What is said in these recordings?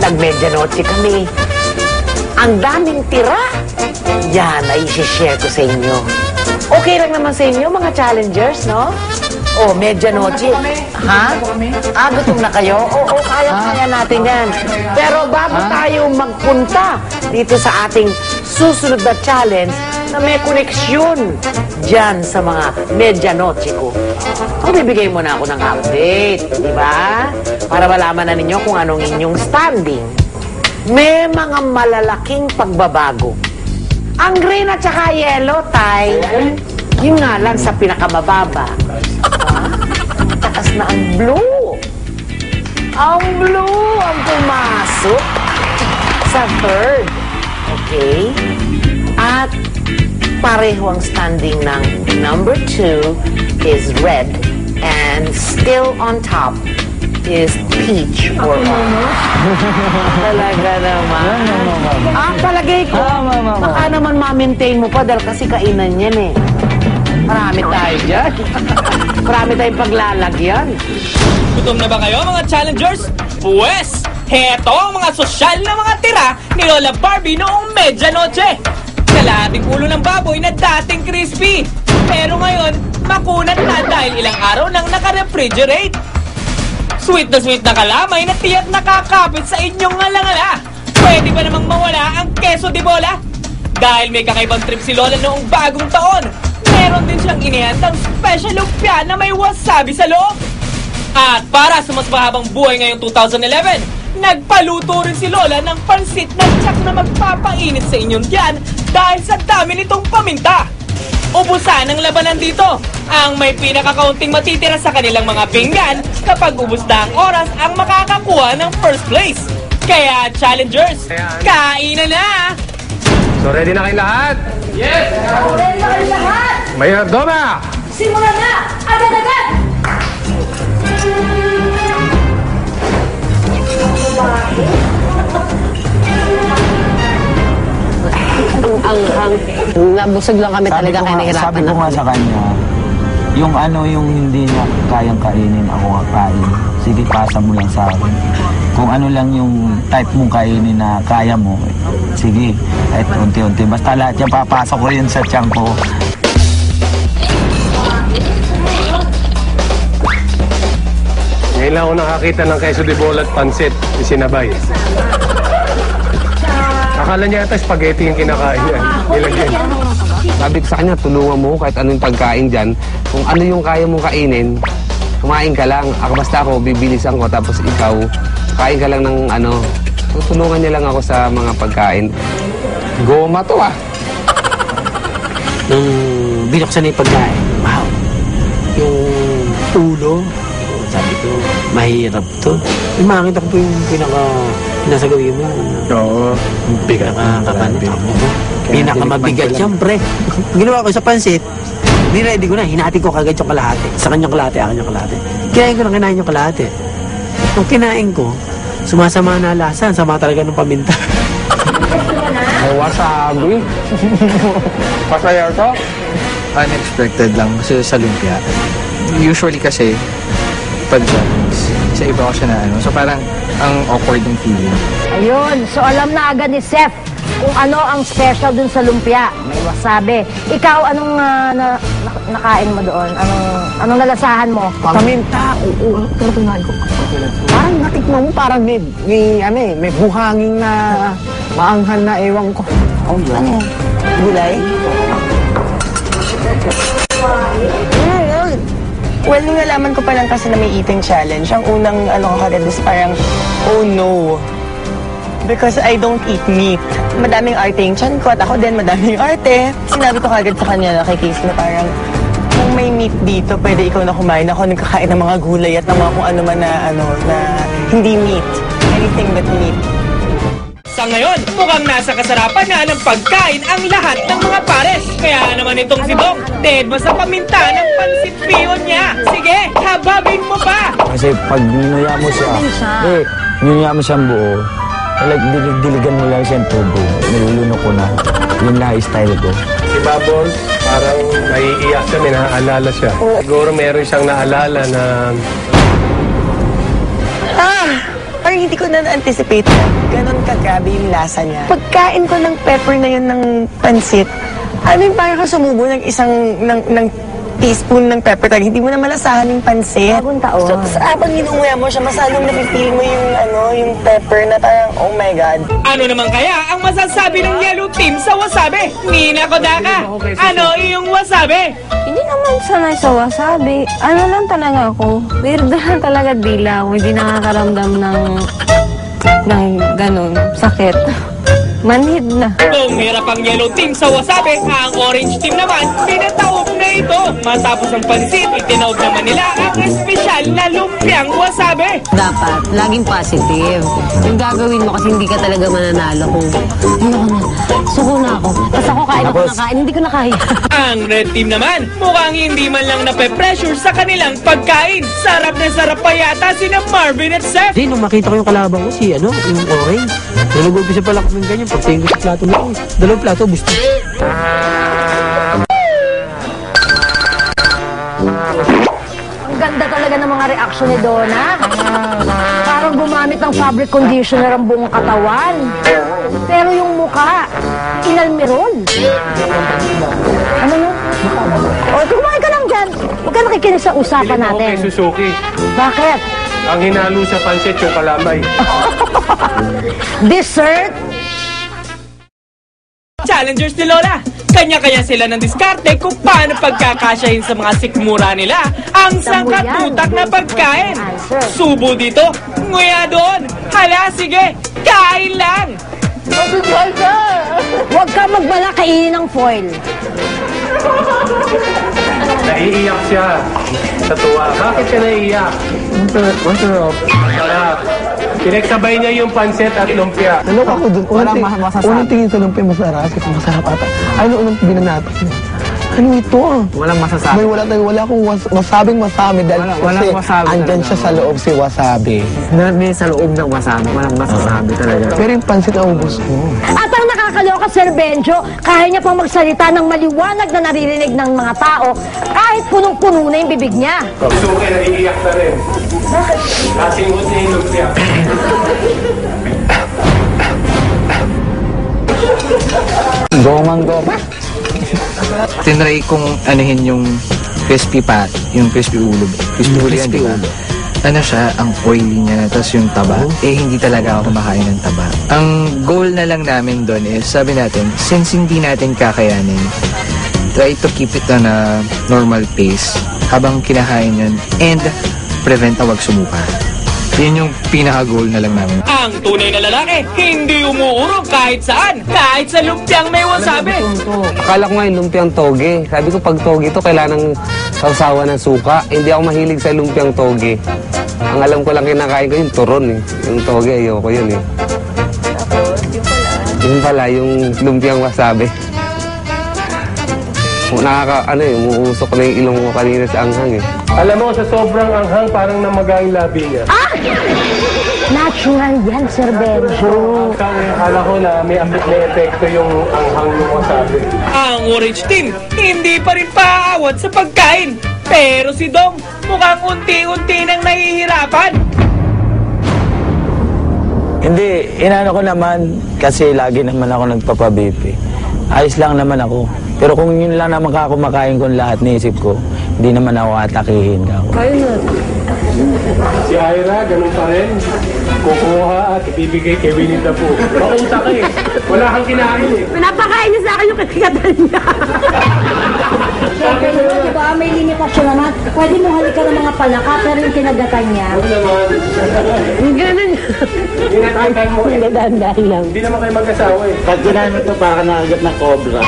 Nag-medianoche kami. Ang daming tira. Yan ay isi-share ko sa inyo. Okay lang naman sa inyo, mga challengers, no? Oh, medianoche. Ha? Gutom na kayo? Oo, kaya natin yan. Pero bago tayo magpunta dito sa ating susunod na challenge na may koneksyon dyan sa mga medianoche ko. Bibigay mo na ako ng update, di ba? Para malaman na ninyo kung anong inyong standing. May mga malalaking pagbabago. Ang green at saka yellow, Tay, yun nga lang sa pinakamababa. Taas na ang blue. Ang blue ang pumasok sa third. Okay? At pareho ang standing ng number 2 is red. And still on top is peach or orange. Talaga naman. Palagay ko, baka naman ma-maintain mo pa dahil kasi kainan yan eh. Marami tayo dyan. Marami tayong paglalagyan. Gutom na ba kayo mga challengers? Pues, heto ang mga sosyal na mga tira ni Lola Barbie noong medianoche. Kalahating ulo ng baboy na dating crispy. Pero ngayon, makunat na dahil ilang araw nang naka-refrigerate. Sweet na kalamay na tiyak nakakapit sa inyong ngalangala. Pwede ba namang mawala ang queso de bola? Dahil may kakaibang trip si Lola noong bagong taon, meron din siyang inihandang special lumpia na may wasabi sa loob. At para sa mas mahabang buhay ngayong 2011, nagpaluto rin si Lola ng pansit na tsak na magpapainit sa inyong tiyan dahil sa dami nitong paminta. Ubusan ang labanan dito. Ang may pinakakaunting matitira sa kanilang mga pinggan kapag ubus na ang oras ang makakakuha ng first place. Kaya challengers, kainan na! So ready na kayo lahat? Yes! Ready na kayo lahat! Mayor Doma! Simulan na! Agad-agad! Ang nabusog lang kami talaga kaya nahirapan. Sabi ko nga sa kanya, yung hindi niya kayang kainin, ako nga kain. Sige, pasa mo lang sa akin. Kung ano lang yung type mong kainin na kaya mo, sige, kahit unti-unti. Basta lahat yan, papasok ko yun sa tiyan ko. Ngayon lang ako nakakita ng queso de bola at pansit, isinabay. Akala niya ata spaghetti yung kinakain yan. Nilagyan. Sabi ko sa kanya, tulungan mo kahit anong pagkain dyan. Kung ano yung kaya mong kainin, kumain ka lang. Basta ako, bibilisan ko. Tapos ikaw, kain ka lang ng ano. Tutulungan niya lang ako sa mga pagkain. Goma to ah. Nung binuksan na yung pagkain, wow. Yung ulo, sabi ko, mahirap to. Makakita ko po yung nasa gawin mo. Oo. Pinakamabigat, siyempre. Ginawa ko sa pansit, niready ko na, hinati ko kagad yung kalahati. Sa kanyang kalahati, akin yung kalahati. Kinain ko na kinain yung kalahati. Nung kinain ko, sumasama na lasa, sama talaga ng paminta. May wasabi. Pasaya to? Unexpected lang kasi sa lumpia. Usually kasi, pag sa iba ko siya na ano. So parang ang awkward ng feeling. Ayun, so alam na agad ni Seth kung ano ang special dun sa lumpia. May wasabi. Ikaw, anong nakain mo doon? Anong nalasahan mo? Paminta. Oo, tutunan ko. Parang natikman mo, parang may buhangin na maanghan na ewan ko. Ano? Gulay? Well, nung nalaman ko pa lang kasi na may eating challenge, ang unang ko kagad is parang, oh no. Because I don't eat meat. Madaming arte yung tiyan ko at ako din madaming arte. Sinabi ko kagad sa kanya kay Casey na parang, kung may meat dito, pwede ikaw na kumain. Ako nagkakain ng mga gulay at ng mga kung ano man na, na hindi meat. Anything but meat. Sa ngayon, mukhang nasa kasarapan na ng pagkain ang lahat ng mga pares. Kaya naman itong si Dong, dead mo sa paminta ng pansit pion niya. Sige, hababin mo pa! Kasi pag ninuya mo siya, ninuya mo siyang buo, like diligan mo lang siyang tubo, niluluno ko na. Yun lang style ko. Si Bubbles, parang naiiyak siya, may naaalala siya. Siguro meron siyang naalala na... parang hindi ko na na-anticipate na ganon kagabi yung lasa niya. Pagkain ko ng pepper na yun ng pansit, parang ka sumubo ng ng teaspoon ng pepper talaga. Hindi mo na malasahan yung pansit. Bagong taon. So, habang inunguya mo siya, masalong napipil mo yung pepper na parang, oh my God. Ano naman kaya ang masasabi ng Yellow Team sa wasabi? Nina Kodaka, ano iyong wasabi? Hindi naman sanay sa wasabi. Ano lang talaga ako. Weird lang talaga dila ako. Hindi nakakaramdam ng ganun, sakit. Manhid na. Kung hirap ang Yellow Team sa wasabi, ang Orange Team naman, pinataob na ito. Matapos ang pansit, itinaob naman nila ang espesyal na lumpiang wasabi. Dapat, laging positive. Yung gagawin mo kasi hindi ka talaga mananalo kung suko na ako. Tapos ako kain ako nakain, hindi ko na kaya. Ang Red Team naman, mukhang hindi man lang nape-pressure sa kanilang pagkain. Sarap na sarap pa yata sina Marvin at Seth. Hindi, nung makita ko yung kalaban ko, yung orange. Nalagupisa pala kami ganyan. Pagtingin ko sa plato lang. Dalawang plato, gusto. Ang ganda talaga ng mga reaksyon ni Donna. Parang gumamit ng fabric conditioner ang buong katawan. Pero yung mukha, inalmirol. Ano yun? O, kumain ka lang dyan. Huwag ka nakikinig sa usapan Pili mo natin. kay Suzuki. Bakit? Ang hinalo sa pansit yung kalamay. Dessert? Challengers ni Lola, kanya-kanya sila ng diskarte kung paano pagkakasyahin sa mga sikmura nila ang sangkatutak na pagkain. Subo dito, nguya doon, hala sige, kain lang! Huwag ka magbala, kainin ng foil. Naiiyak siya sa tuwa. Bakit ka naiiyak? Masarap. Sarap. Pinagsabay niya yung pansit at lumpia. Nalok ako dun. Unang tingin sa lumpia masarap. Kasi masarap ata. Ano unang binanata niya? Ano ito ah? Walang masasabi. Wala akong wasabing masabi dahil Walang kasi wasabi andyan talaga. siya sa loob si wasabi. May sa loob ng wasabi. Walang masasabi talaga. Pero yung pansit na ubos ko. At ang nakakaloka, Sir Benjo, kaya niya pang magsalita ng maliwanag na naririnig ng mga tao kahit punong-puno na yung bibig niya. Suzuki, naiiyak na rin. Kasingot niya yung lumpia. Gomang goma. Tinry kong anuhin yung crispy pat, yung crispy ulo. Crispy ulo yan, di ba? Ano siya, ang oily niya, tapos yung taba. Hindi talaga ako kumakain ng taba. Ang goal na lang namin doon is, sabi natin, since hindi natin kakayanin, try to keep it on a normal pace habang kinakain yun and prevent na wag sumuka. Yun yung pinaka-goal na lang namin. Ang tunay na lalaki, hindi umuurong kahit saan, kahit sa lumpiang may wasabi. Akala ko nga yung lumpiang toge. Sabi ko pag toge to kailangan ng sausawa ng suka. Hindi ako mahilig sa lumpiang toge. Ang alam ko lang kinakain ko yung turon eh. Yung toge ayoko yun eh. Yun pala, yung lumpiang wasabi. Umuusok na yung ilong ko kanina sa anghang eh. Alam mo, sa sobrang anghang, parang namagay labi niya. Natural yan, Sir Benjo. Akala ko na may epekto yung anghang yung wasabi. Ang Orange Team, hindi pa rin paaawat sa pagkain. Pero si Dong, mukhang unti-unti nang nahihirapan. Hindi, inano ko naman kasi lagi naman ako nagpapabipi. Ayos lang naman ako. Pero kung yun lang naman kumakain ko lahat, naisip ko, hindi naman ako atakihin ka. Si Ira, ganun pa rin. Kukuha at ibibigay kay Winnie the Pooh. Mauta ka eh. Wala kang kinain eh. Pinapakain niya sa akin yung kakagatan niya. Diba, may limitasyon naman. Pwede mo halikan ng mga palaka, pero yung kinagatan niya. Ano naman? Ganun. Hinatanggal mo eh. Dahan-dahan lang. Hindi naman kayo mag-asawa eh. Pag ginahin mo ito, parang nakagat ng cobra.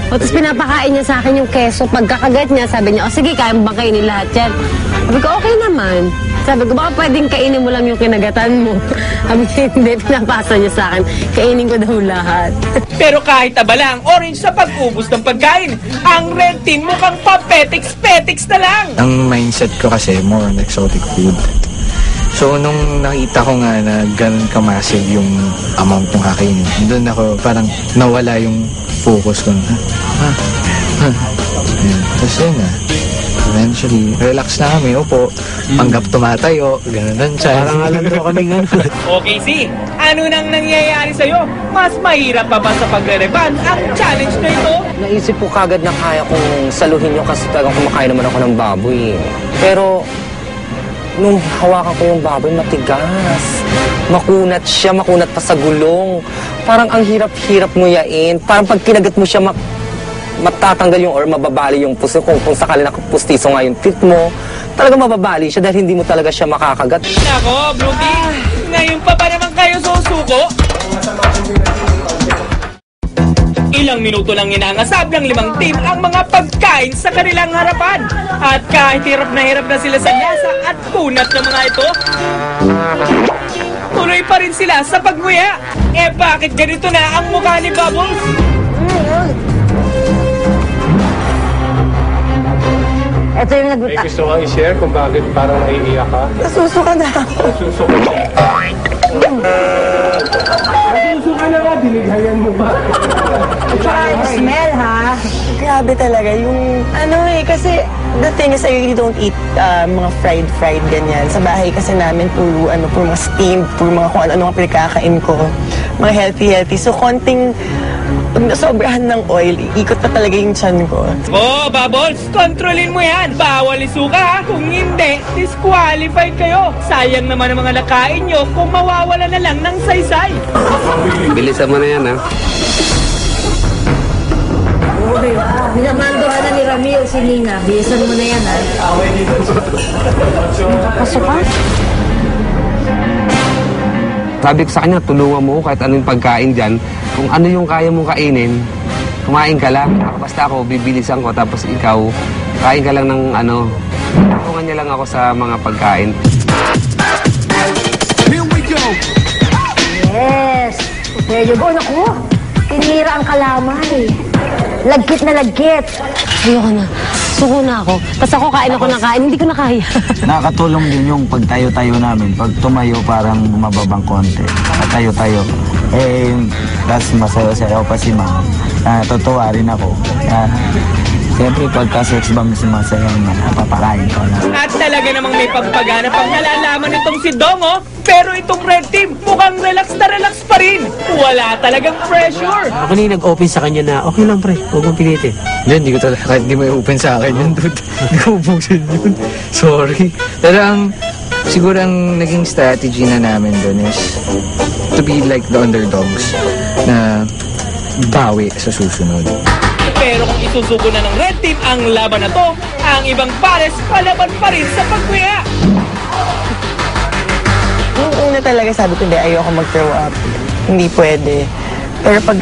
O, tapos pinapakain niya sa akin yung keso. Pagkakagat niya, sabi niya, o sige, kaya mo ba kainin lahat yan? Sabi ko, okay naman. Sabi ko, baka pwedeng kainin mo lang yung kinagatan mo. Sabi ko, hindi, pinapasa niya sa akin. Kainin ko daw lahat. Pero kahit abala ang Orange sa pag-ubos ng pagkain, ang Red Team mukhang papetiks-petiks na lang. Ang mindset ko kasi more on exotic food. So, nung nakita ko nga na ganun ka-massive yung amount ng kakainin, doon ako parang nawala yung focus ko. Tapos yun eventually, relax na kami, upo, panggap tumatayo, gano'n lang siya. Parang alam ko kami gano'n. Okay, si, ano nang nangyayari sa'yo? Mas mahirap pa ba sa pagre-reband ang challenge na ito? Naisip ko kagad na kaya kong saluhin yung kasi talagang kumakain naman ako ng baboy. Pero, nung hawakan ko yung baboy, matigas. Makunat siya, makunat pa sa gulong. Parang ang hirap-hirap nguyain. Parang pag kinagat mo siya, matatanggal yung or mababali yung puso. Kung sakali nakapustiso nga yung teeth mo, talagang mababali siya dahil hindi mo talaga siya makakagat. Nako, Blue Team, ngayon pa ba naman kayo susuko? Ilang minuto lang inangasab ng 5 team ang mga pagkain sa kanilang harapan. At kahit hirap na sila sa lasa at kunat ng mga ito, tuloy pa rin sila sa pagguya. Eh bakit ganito na ang mukha ni Bubbles? Ito yung May gusto kang i-share kung bakit parang naiiyak ka? Nasusuka na ako. Nasusuka na nga, dinighayan mo ba? smell, ha? Grabe talaga yung kasi the thing is I really don't eat mga fried ganyan. Sa bahay kasi namin puro mga steamed, puro mga kung ano mga pinakakain ko. Mga healthy. So konting pag nasobrahan ng oil, ikot pa talaga yung tiyan ko. Oh, Bubbles, kontrolin mo yan. Bawal isuka ha. Kung hindi, disqualified kayo. Sayang naman ang mga nakain nyo kung mawawala na lang ng saysay. Bilisan mo na yan, ha? Minamandohan na ni Ramil si Nina. Bilisan mo na yan, ha? Nakapasok ka? Sabi ko sa kanya, tulungan mo kahit anong pagkain dyan. Kung ano yung kaya mong kainin, kumain ka lang. Basta ako, bibilisan ko. Tapos ikaw, kain ka lang ng tulungan niya lang ako sa mga pagkain. Here we go! Yes! There you go. Naku, tinira ang kalamay. Lagkit na lagkit. Ayoko na. Suko na ako. Tapos ako kain ako ng kain. Hindi ko na kaya. Nakakatulong din yung pagtayo-tayo namin. Pag tumayo, parang mababang konti. Tayo-tayo. Tapos masayo-sayo pa si Ma'am. Tutuwa rin ako. Siyempre, pagka-sex bomb si Masaya na napapakain ko na. At talaga namang may pagpagana pang nalalaman itong si Dongo. Pero itong red team, mukhang relax na relax pa rin. Wala talagang pressure. Ako na nag-open sa kanya na, okay lang pre, huwag mong pilitin. Hindi ko talaga, kahit di mo i-open sa akin yun, dude. Hindi ko ubusin yun. Sorry. Pero siguro ang naging strategy na namin doon is to be like the underdogs na bawi sa susunod. Pero kung isusuko na ng red team ang laban na to, ang ibang pares palaban pa rin sa pagkuya. Yung una talaga sabi ko, hindi, ayoko mag-throw up. Hindi pwede. Pero pag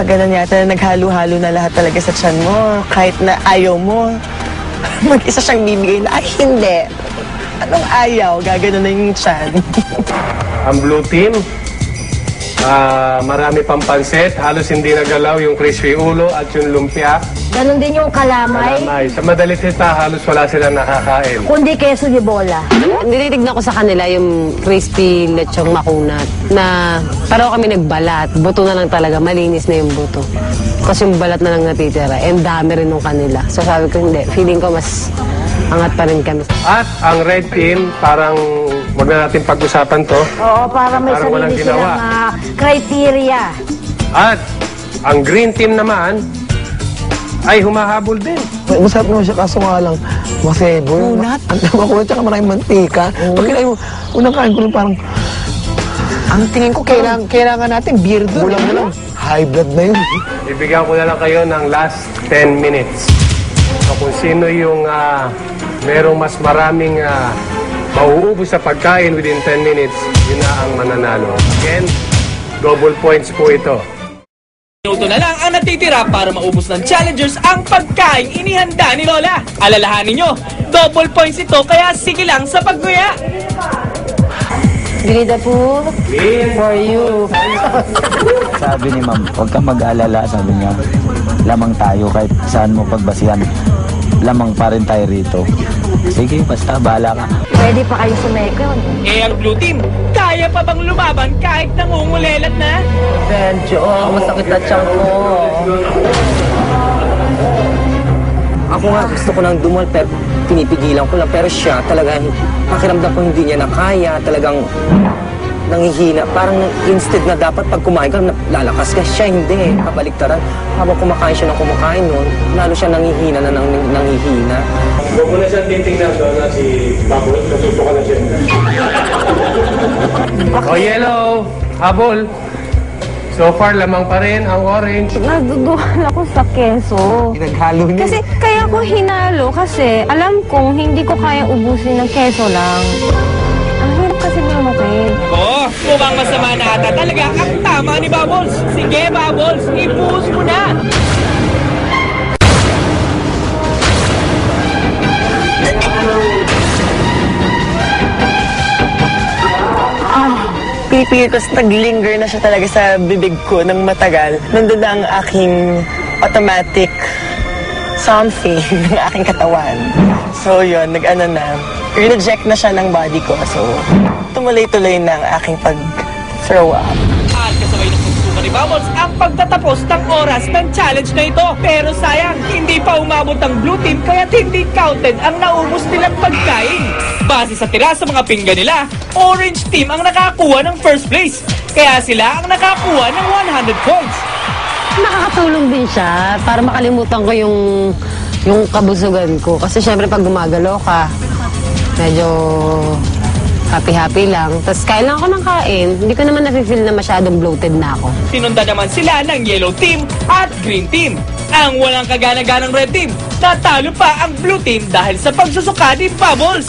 ganun yata na naghalo-halo na lahat talaga sa tiyan mo, kahit na ayaw mo, mag-isa siyang bibigay na, ay hindi. Anong ayaw? Gaganon na yung tiyan. Ang blue team, marami pang pansit, halos hindi nagalaw yung crispy ulo at yung lumpia. Ganon din yung kalamay. Sa madalit hita, halos wala silang nakakain. Kundi keso de bola. Nilitignan ko sa kanila yung crispy lechong makunat na parang kami nagbalat. Buto na lang talaga. Malinis na yung buto. Tapos yung balat na lang natitira. And dami rin nung kanila. So sabi ko, hindi. Feeling ko mas angat pa rin kami. At ang red team, parang wag na natin pag-usapan to. Oo, para may Parang walang sarili ginawa. silang criteria. At ang green team naman, ay humahabol din. Masarap naman siya, kaso nga lang, masebo. Kunat? Makunat, tsaka maraming mantika. Pag kinain mo, unang kain ko lang parang, ang tingin ko, kailangan natin beer doon. Bulang. High blood na yun. Ibigyan ko na lang kayo ng last 10 minutes. So kung sino yung merong mas maraming mauubos sa pagkain within 10 minutes, yun na ang mananalo. Again, double points po ito. Minuto na lang ang natitira para maubos ng challengers ang pagkain inihanda ni Lola. Alalahanin nyo, double points ito kaya sige lang sa pagguya. Grida po for you. Sabi ni Ma'am, huwag kang mag-alala, sabi niya. Lamang tayo kahit saan mo pagbasihan. Lamang pa rin tayo rito. Sige, basta bahala ka. Pwede pa kayo sumekon. Ang blue team, kaya pa bang lumaban kahit nangungulelat na? Medyo, masakit na tiyan ko. Ako nga, gusto ko nang dumal, pero pinipigilan ko lang. Pero siya talaga, pakiramdam ko hindi niya na kaya. Talagang nangihina. Parang instead na dapat pag kumain ka, lalakas ka. Siya hindi. Kabaliktaran. Habang kumakain siya ng kumakain nun, lalo siya nangihina na nangihina. Huwag mo na siya titignan doon na si Baboy. Natutukan na siya. Yellow. Habol. So far, lamang pa rin ang orange. Naduduhan ako sa keso. Pinaghalo niya. Kasi kaya ko hinalo kasi alam kong hindi ko kaya ubusin ng keso lang. Ang hirap kasi nilukin. Oh, mukhang masama na ata talaga ang tama ni Bubbles. Sige, Bubbles, ibuhos mo na. Pipigil ko, naglinger na siya talaga sa bibig ko ng matagal. Nandun na ang aking automatic something ng aking katawan. So yun, nag-ano na, reject na siya ng body ko. So tumuloy-tuloy na ang aking pag-throw up. At kasabay ng pagsuka ni Bubbles ang pagtatapos ng oras ng challenge na ito. Pero sayang, hindi pa umabot ang blue team kaya't hindi counted ang naubos nilang pagkain. Base sa tira sa mga pinggan nila, orange team ang nakakuha ng first place. Kaya sila ang nakakuha ng 100 points. Nakakatulong din siya para makalimutan ko yung kabusugan ko. Kasi syempre pag gumagalaw ka, medyo happy-happy lang. Tapos kain lang ako ng kain. Hindi ko naman nafe-feel na masyadong bloated na ako. Sinunda naman sila ng yellow team at green team. Ang walang kagana-ganang red team, natalo pa ang blue team dahil sa pagsusuka ni Bubbles.